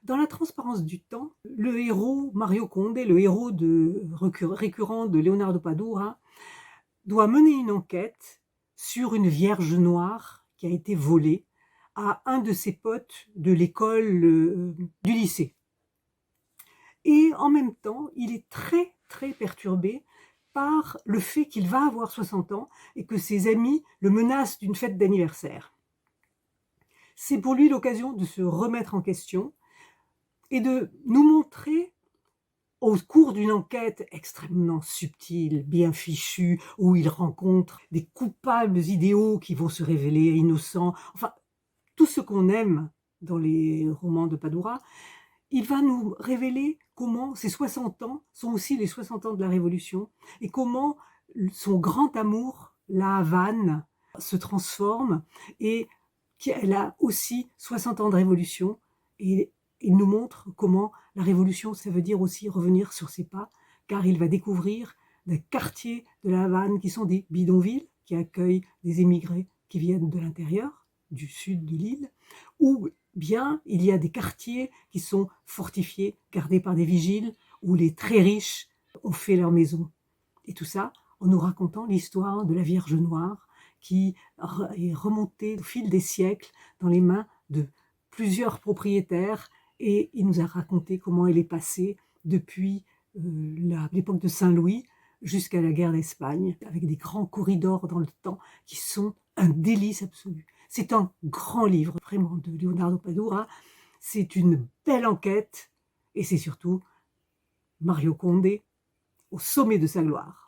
Dans La transparence du temps, le héros Mario Condé, le héros récurrent de Leonardo Padura, doit mener une enquête sur une Vierge noire qui a été volée à un de ses potes de l'école, du lycée. Et en même temps, il est très, très perturbé par le fait qu'il va avoir 60 ans et que ses amis le menacent d'une fête d'anniversaire. C'est pour lui l'occasion de se remettre en question et de nous montrer, au cours d'une enquête extrêmement subtile, bien fichue, où il rencontre des coupables idéaux qui vont se révéler innocents, enfin, tout ce qu'on aime dans les romans de Padura, il va nous révéler comment ces 60 ans sont aussi les 60 ans de la Révolution et comment son grand amour, la Havane, se transforme et qu'elle a aussi 60 ans de Révolution. Et il nous montre comment la Révolution, ça veut dire aussi revenir sur ses pas, car il va découvrir des quartiers de la Havane qui sont des bidonvilles, qui accueillent des émigrés qui viennent de l'intérieur, du sud de l'île, où bien il y a des quartiers qui sont fortifiés, gardés par des vigiles, où les très riches ont fait leur maison. Et tout ça en nous racontant l'histoire de la Vierge Noire qui est remontée au fil des siècles dans les mains de plusieurs propriétaires, et il nous a raconté comment elle est passée depuis l'époque de Saint-Louis jusqu'à la guerre d'Espagne, avec des grands corridors dans le temps qui sont un délice absolu. C'est un grand livre, vraiment, de Leonardo Padura. C'est une belle enquête et c'est surtout Mario Condé au sommet de sa gloire.